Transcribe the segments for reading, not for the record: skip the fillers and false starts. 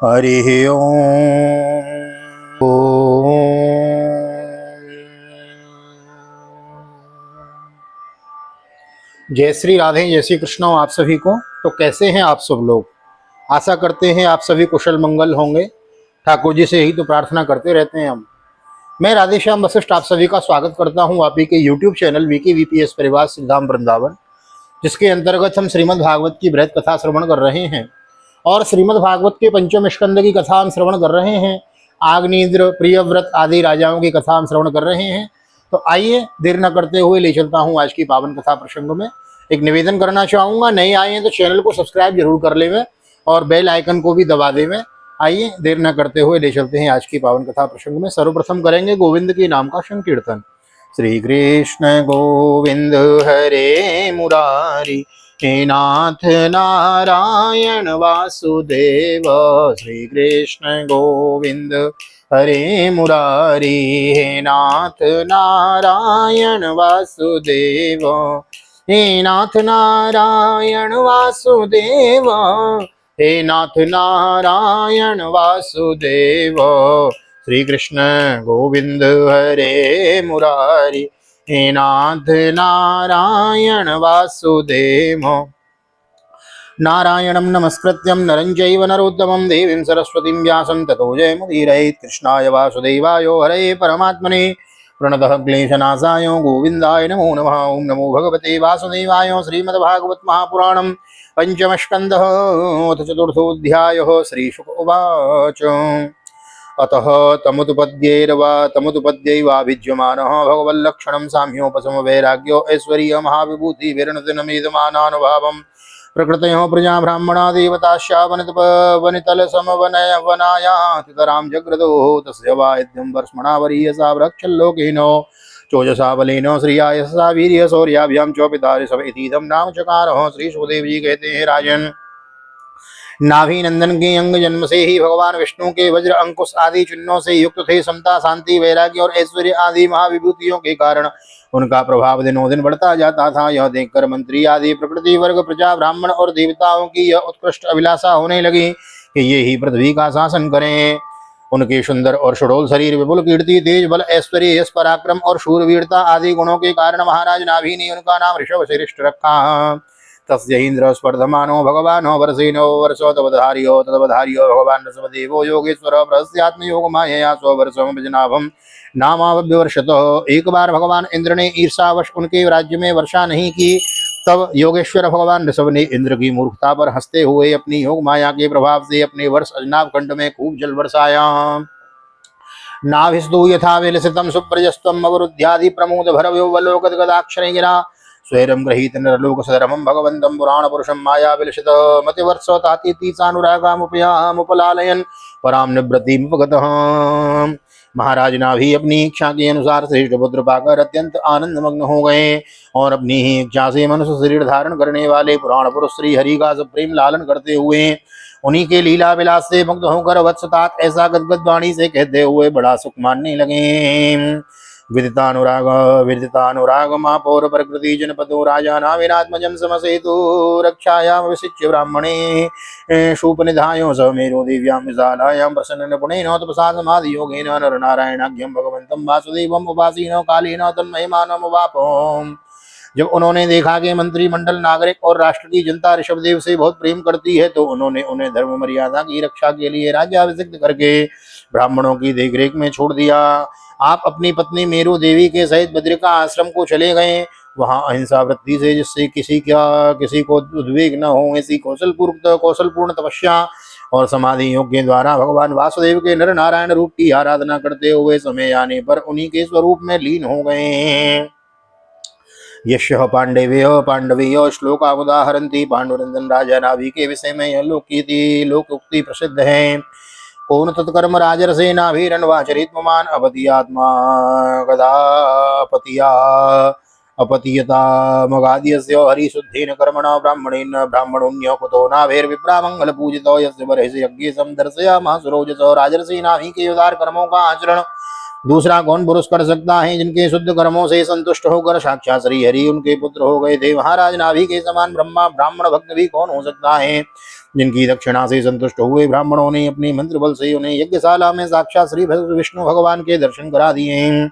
हरि ओम। जय श्री राधे, जय श्री कृष्ण आप सभी को। तो कैसे हैं आप सब लोग? आशा करते हैं आप सभी कुशल मंगल होंगे। ठाकुर जी से यही तो प्रार्थना करते रहते हैं हम। मैं राधेश्याम वशिष्ठ आप सभी का स्वागत करता हूं आप ही के YouTube चैनल वीके वीपीएस परिवार श्रीधाम वृंदावन, जिसके अंतर्गत हम श्रीमद् भागवत की बृहत कथा श्रवण कर रहे हैं और श्रीमद् भागवत के पंचम स्कंद की कथा हम श्रवण कर रहे हैं। आग्नेन्द्र, प्रियव्रत आदि राजाओं की कथा हम श्रवण कर रहे हैं। तो आइए देर न करते हुए ले चलता हूँ आज की पावन कथा प्रसंग में। एक निवेदन करना चाहूँगा, नए आए हैं तो चैनल को सब्सक्राइब जरूर कर लेवें और बेल आइकन को भी दबा देवें। आइए देर न करते हुए ले चलते हैं आज की पावन कथा प्रसंग में। सर्वप्रथम करेंगे गोविंद के नाम का संकीर्तन। श्री कृष्ण गोविंद हरे मुरारी, हे नाथ नारायण वासुदेव। श्री कृष्ण गोविंद हरे मुरारी, हे नाथ नारायण वासुदेव। हे नाथ नारायण वासुदेव, हे नाथ नारायण वासुदेव। श्री कृष्ण गोविंद हरे मुरारी, हे नाथ नारायण वासुदेव। नारायणं नमस्कृत्यं नरं चैव नरोत्तमं देवीं सरस्वतीं व्यासं ततो जयमुदीरयेत्। कृष्णाय वासुदेवाय हरये परमात्मने प्रणतः क्लेशनाशाय गोविन्दाय नमो नमः। ओं नमो भगवते वासुदेवाय। श्रीमद्भागवत महापुराणं पंचम स्कंदः अथ चतुर्थोऽध्यायः। श्रीशुक उवाच। अतः तमुत्पद्यैवाभिज्यमानः भगवल्लक्षणं साम्योपशमवैराग्यो ऐश्वर्य महाविभूतिर्नृतनमेदमानानुभावम् प्रकृतयोः प्रजा ब्राह्मणा देवताश्चावनितलसमवनयवनायातितरां जग्रदो तस्य वाद्यं वर्ष्मणा वरीयसा वृक्षल्लोकेनो चोजसा बलेनो श्रिया यशसा वीर्य शौर्याभ्यां चोपितारि सब इतीदं नाम चकारः। श्री सुखदेव जी कहते हैं, राजन, नाभि नंदन के अंग जन्म से ही भगवान विष्णु के वज्र अंकुश आदि चिन्हों से युक्त थे। समता, शांति, वैराग्य और ऐश्वर्य आदि महाविभूतियों के कारण उनका प्रभाव दिनों दिन बढ़ता जाता था। यह देखकर मंत्री आदि प्रकृति वर्ग, प्रजा, ब्राह्मण और देवताओं की यह उत्कृष्ट अभिलाषा होने लगी कि ये ही पृथ्वी का शासन करें। उनके सुंदर और सुडोल शरीर, विपुल कीर्ति, तेज बल, ऐश्वर्य, यश, पराक्रम और शूरवीरता आदि गुणों के कारण महाराज नाभि ने उनका नाम ऋषभ श्रेष्ठ रखा। तस्य इंद्र स्पर्धमानो भगवानो वर्षेनो वर्षो तवधार्यो तदवधार्यो भगवान ऋषभदेवो योगेश्वर प्रहस्यात्मयोग मायया स्ववर्षम विजनाभम नामाव्यवर्षत। एक बार भगवान इंद्र ने ईर्षावश उनके राज्य में वर्षा नहीं की, तब योगेश्वर भगवान ऋषभ ने इंद्र की मूर्खता पर हंसते हुए अपनी योग माया के प्रभाव से अपने वर्ष अजनाभ खंड में खूब जल बरसाया। नाभिस्तु यथा विलसितं सुप्रजस्त्वम् अवरुद्ध्यादि प्रमोद भरव्योवलोकत गदाक्षरे गिरा स्वैरं गृहीत नरलोक सदरमं भगवन्तं पुराण पुरुषं माया विलसित मतिवर्ष तातीति सानुरागामुपयामुपलालयन् पराम निवृत्तिमुपगतः। महाराज नाभि अपनी इच्छा के अनुसार श्रेष्ठ पुत्र पाकर अत्यंत आनंदमग्न हो गए और अपनी ही इच्छा से मनुष्य शरीर धारण करने वाले पुराण पुरुष श्री हरि का प्रेम लालन करते हुए उन्हीं के लीला विलास से मुग्ध होकर वत्सतात ऐसा गदगद वाणी से कहते हुए बड़ा सुख मानने लगे। विदितानुराग मापौर प्रकृति जनपदो राजा नाविनात्मजं समसेतु रक्षायां विशिच्य ब्राह्मणे शूपनिधायो समेरो दिव्यां विशालायां प्रसन्न निपुणेन तपसा समाधि योगेन नर नारायणाख्यं भगवन्तं वासुदेवम् उपासीनो कालेन तन्महिमानमवापोम। जब उन्होंने देखा कि मंत्रिमंडल, नागरिक और राष्ट्र की जनता ऋषभदेव से बहुत प्रेम करती है, तो उन्होंने उन्हें धर्म मर्यादा की रक्षा के लिए राज्याभिषिक्त करके ब्राह्मणों की देखरेख में छोड़ दिया। आप अपनी पत्नी मेरु देवी के सहित बद्रिका आश्रम को चले गए। वहां अहिंसा वृत्ति से, जिससे किसी को उद्वेग न हो, ऐसी कौशलपूर्ण तपस्या और समाधि योग के द्वारा भगवान वासुदेव के नर नारायण रूप की आराधना करते हुए समय आने पर उन्हीं के स्वरूप में लीन हो गए। यश्य पांडवीय श्लोकामुदाहरन्ति। पांडुरंजन राजा नाभि के विषय में यह लोकोक्ति प्रसिद्ध है। कौन तत्कर्म राजरसे नाभिरन्वाचरित्ममान अपतियात्मा गदापतिया अपतीयता मगाद्यस्य हरिशुद्धेन कर्मणा ब्राह्मणेन ब्राह्मणोन्य कुतो नाभिर्विप्रा मंगल पूजितो यस्य बर्हिषि यज्ञे समदर्शयामास रोजसो। राजर्षि नाभि के उदार कर्मों का आचरण दूसरा कौन पुरुष कर सकता है, जिनके शुद्ध कर्मों से संतुष्ट होकर साक्षात श्री हरि उनके पुत्र हो गए थे। महाराज नाभि के समान ब्रह्मा ब्राह्मण भक्त भी कौन हो सकता है। जिनकी दक्षिणा से संतुष्ट हुए ब्राह्मणों ने अपने मंत्र बल से उन्हें यज्ञशाला में साक्षात श्री विष्णु भगवान के दर्शन करा दिए।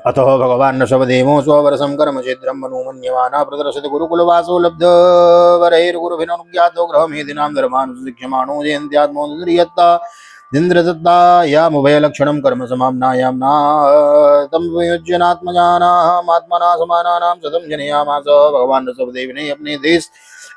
अतः भगवान ऋषभदेवो स्वरसं कर्म छिद्रं मनुमन्यमाना प्रदर्शित गुरुकुलवासो लब्ध वरैर्गुरुभिरनुज्ञातो गृहमेधिनां धर्मानुशिक्षमाणो जयन्त्यात्मोदरियत्ता इन्द्रदत्ता यामुभयलक्षणं कर्म समाम्नायां नातं वियुज्यनात्मजानामात्मना समानानां शतं जनयामास। भगवान ऋषभदेव ने अपने देश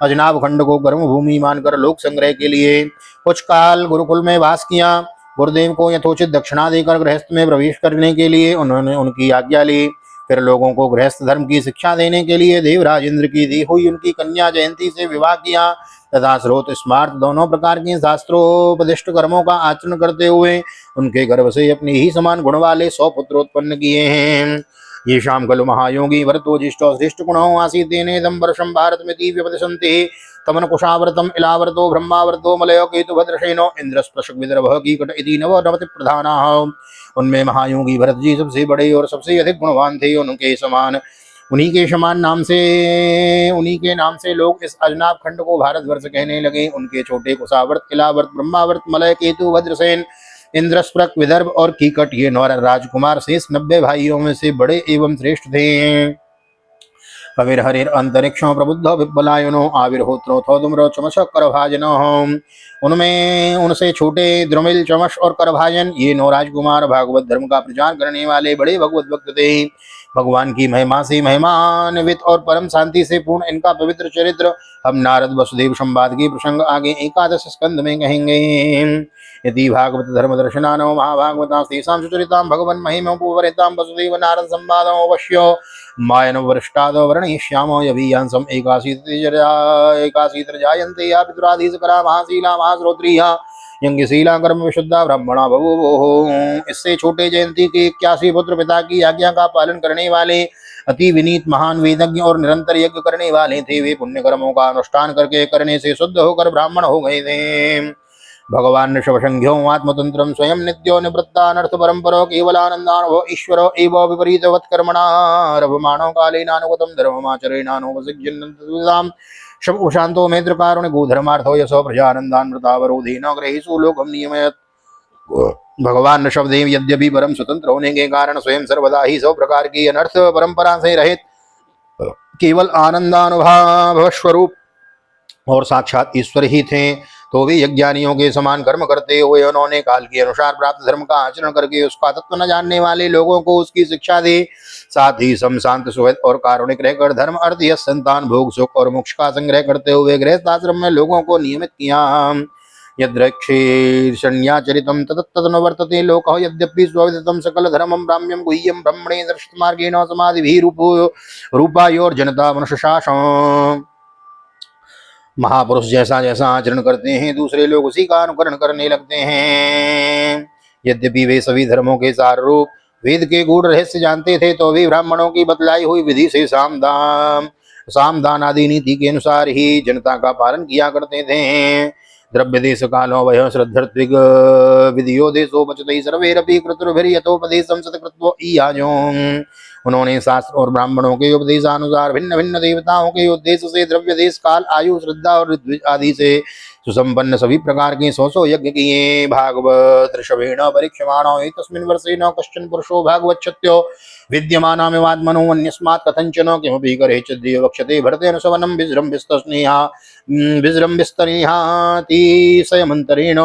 अजनाब खंड को कर्म भूमि मानकर लोक संग्रह के लिए कुछ काल गुरुकुल में वास किया। गुरुदेव को यथोचित दक्षिणा देकर गृहस्थ में प्रवेश करने के लिए उन्होंने उनकी आज्ञा ली। फिर लोगों को गृहस्थ धर्म की शिक्षा देने के लिए देवराज इंद्र की दी हुई उनकी कन्या जयंती से विवाह किया तथा स्रोत स्मार्त दोनों प्रकार के शास्त्रोपदिष्ट कर्मों का आचरण करते हुए उनके गर्भ से अपने ही समान गुण वाले 100 पुत्र उत्पन्न किए हैं। ये शाम खलु महायोगी वरतो जिष्टो श्रेष्ठ गुणो आसीतेनेदं वर्षं भारत में व्यपदिशन्ति तमन कुशावर्तम इलावर्तो ब्रह्मावर्तो मलयो केतु भद्रशेनो इंद्रस्पृशक विदर्भ कीकट इति नवनवति प्रधानाः। उनमें महायोगी भरत जी सबसे बड़े और सबसे अधिक गुणवान थे। उन्हीं के नाम से लोग इस अजनाब खंड को भारतवर्ष कहने लगे। उनके छोटे कुशावर्त इलावर्त ब्रह्मावर्त मलय केतु भद्रसेन इंद्रस्पृक विदर्भ और कीकट ये 9 राजकुमार शेष 90 भाइयों में से बड़े एवं श्रेष्ठ थे। कविर हरिर अंतरिक्षो प्रबुद्धो विप्लायनो आविर्होत्रो थोदुम्रो चमश करभाजनो। उनमें उनसे छोटे द्रुमिल चमश और करभाजन ये 9 राजकुमार भागवत धर्म का प्रचार करने वाले बड़े भगवत भक्त थे। भगवान की महिमा से महिमान्वित और परम शांति से पूर्ण इनका पवित्र चरित्र हम नारद वसुदेव संवाद के प्रसंग आगे 11 स्कंद में कहेंगे। यदि भागवत धर्म दर्शनानो महाभागवता तेषां सुचरितां भगवन् महिमोपवरितां वसुदेव नारद संवादो अवश्यो मायनो वृष्टादो वर्णयिष्यामो यभियांसम् एकाशीतर जायन्ते या पितराधीशकरा महाशीला महाश्रोत्रिया यज्ञशीला कर्म विशुद्धा ब्राह्मणा बभूवुः। इससे छोटे जयंती के 81 पुत्र पिता की आज्ञा का पालन करने वाले अति विनीत महान वेदज्ञ और निरंतर यज्ञ करने वाले थे। वे पुण्य कर्मों का अनुष्ठान करने से शुद्ध होकर ब्राह्मण हो गए थे। भगवान ऋषभसंज्ञो आत्मतंत्रं स्वयं नित्यो निवृत्तानर्थ परंपरो केवलानंदानुभव ईश्वरो एव विपरीतवत् कर्मणा रभमाणो कालेनानुगतं धर्ममाचरेणानुपसिज्यन्नतां शब उशांतो मेत्र कारुणिको धर्मार्थो यशो प्रजानंदानृतावरोधेन ग्रहेषु लोकं नियमयत्। भगवान ऋषभदेव यद्यपि परम स्वतंत्र होने के कारण स्वयं सर्वदा ही 100 प्रकार की अनर्थ परंपरा से रहित केवल आनंदानुभव स्वरूप और साक्षात ईश्वर ही थे, तो भी यज्ञानियों के समान कर्म करते हुए उन्होंने काल के अनुसार प्राप्त धर्म का आचरण करके उसका तत्व न जानने वाले लोगों को उसकी शिक्षा दी। साथ ही सम शांत सुहृद और कारुणिक रहकर धर्म अर्थ यश संतान भोग सुख और मोक्ष का संग्रह करते हुए गृहस्थ आश्रम में लोगों को नियमित किया। यद्रक्षेषण्याचरितं तदनुवर्तते लोकः यद्यपि स्वविदितं सकल धर्मं ब्राह्म्यं गुह्यं ब्रह्मणे दर्शितमार्गेण समाधिभिः रूपायोर्जनता मनुष्यशासनं। महापुरुष जैसा जैसा आचरण करते हैं दूसरे लोग उसी का अनुकरण करने लगते हैं। यद्यपि वे सभी धर्मों के सार रूप वेद के गूढ़ रहस्य जानते थे, तो भी ब्राह्मणों की बतलाई हुई विधि से सामदान आदि नीति के अनुसार ही जनता का पालन किया करते थे। द्रव्य देश कालो वह श्रद्धर्त्विग विधियो देशो बचते सर्वेरपि कृतुर्भिर्यथोपदेशं सत्कृत्वो ईयाजो। उन्होंने शास्त्र और ब्राह्मणों के उपदेशानुसार भिन्न भिन्न देवताओं के उद्देश्य से द्रव्य देश काल आयु श्रद्धा और ऋत्विज आदि से सुसंपन्न सभी प्रकार के 100 यज्ञ किए। भागवत ऋषभेण परीक्षमाणो एतस्मिन् वर्षे न कश्चन पुरुषो भागवच्छत्यो विद्यमानामिवात्मनो अन्यस्मात् कथंचन किमपि करे चद्य वक्षते भरतेन सवनं विजृंभिस्तस्नेहातिशयमन्तरेण।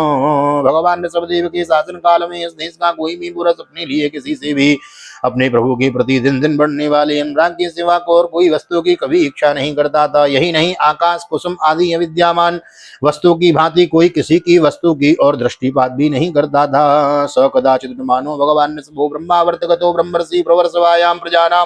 भगवान ऋषभदेव के शासन काल में इस देश का कोई भी पुरुष अपने लिए किसी से भी अपने प्रभु की प्रति दिन दिन बढ़ने वाले अनुराग की सेवा को और कोई वस्तु की कभी इच्छा नहीं करता था। यही नहीं, आकाश कुसुम आदि अविद्यमान वस्तु की भांति कोई किसी की वस्तु की और दृष्टिपात भी नहीं करता था। स कदाचित् मानो भगवान ऋषभो ब्रह्मावर्तगतो ब्रह्मर्षि प्रवर्षवायां प्रजानां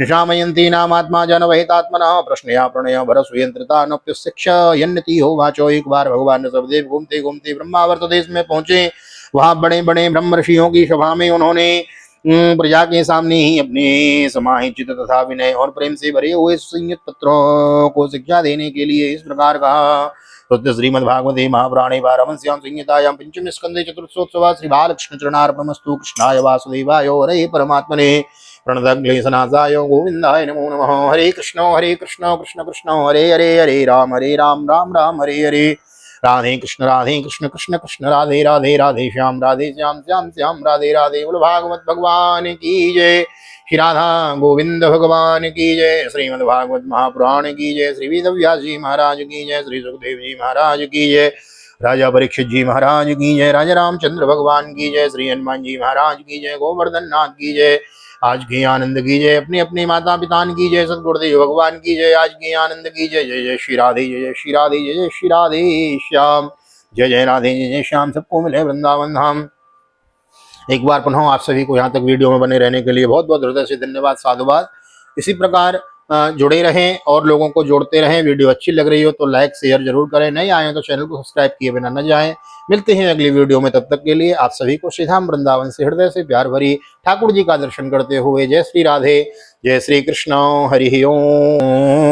निशामयन्ति नामात्मा जनवहितात्मनः प्रश्नया प्रणय भरसुयंत्रितानप्युशिक्षयन्ति हो वाचो। एक बार भगवान ऋषभदेव घूमते घूमते ब्रह्मावर्त देश में पहुंचे। वहां बड़े बड़े ब्रह्म ऋषियों की सभा में उन्होंने प्रजा के सामने ही अपने समाहित चित्त तथा विनय और प्रेम से भरे हुए संयुक्त पत्रों को शिक्षा देने के लिए इस प्रकार कहा। तो श्रीमद्भागवते महापुराणे पारमहंस्यां संहितायां पंचम स्कंदे चतुर्थोत्सव श्री बालकृष्ण चरणार्पणमस्तु। कृष्णाय वासुदेवाय हरे परमात्मने प्रणतक्लेशनाशाय गोविंदाय नमो नमः। हरे कृष्ण कृष्ण कृष्ण हरे हरे, हरे राम राम राम हरे हरे। राधे कृष्ण कृष्ण कृष्ण राधे राधे, राधे श्याम श्याम श्याम राधे राधे। बोलो भागवत भगवान की जय, श्री राधा गोविंद भगवान की जय, श्रीमद् भागवत महापुराण की जय, श्री वेद व्यास जी महाराज की जय, श्री सुखदेव जी महाराज की जय, राजा परीक्षित जी महाराज की जय, राजा रामचंद्र भगवान की जय, श्री हनुमान जी महाराज की जय, गोवर्धन नाथ की जय, आज की आनंद की जय, अपने अपने माता पिता की जय, सतगुरुदेव भगवान की जय, आज की आनंद की जय। जय जय श्री राधे, जय जय श्री राधे, जय जय श्री राधे श्याम, जय जय राधे जय जय श्याम, सबको मिले वृंदावन धाम। एक बार पुनः आप सभी को यहाँ तक वीडियो में बने रहने के लिए बहुत बहुत हृदय से धन्यवाद, साधुवाद। इसी प्रकार जुड़े रहें और लोगों को जोड़ते रहें। वीडियो अच्छी लग रही हो तो लाइक शेयर जरूर करें, नए आए तो चैनल को सब्सक्राइब किए बिना न जाएं। मिलते हैं अगली वीडियो में, तब तक के लिए आप सभी को श्री धाम वृंदावन से हृदय से प्यार भरी ठाकुर जी का दर्शन करते हुए जय श्री राधे, जय श्री कृष्ण, हरि ओम।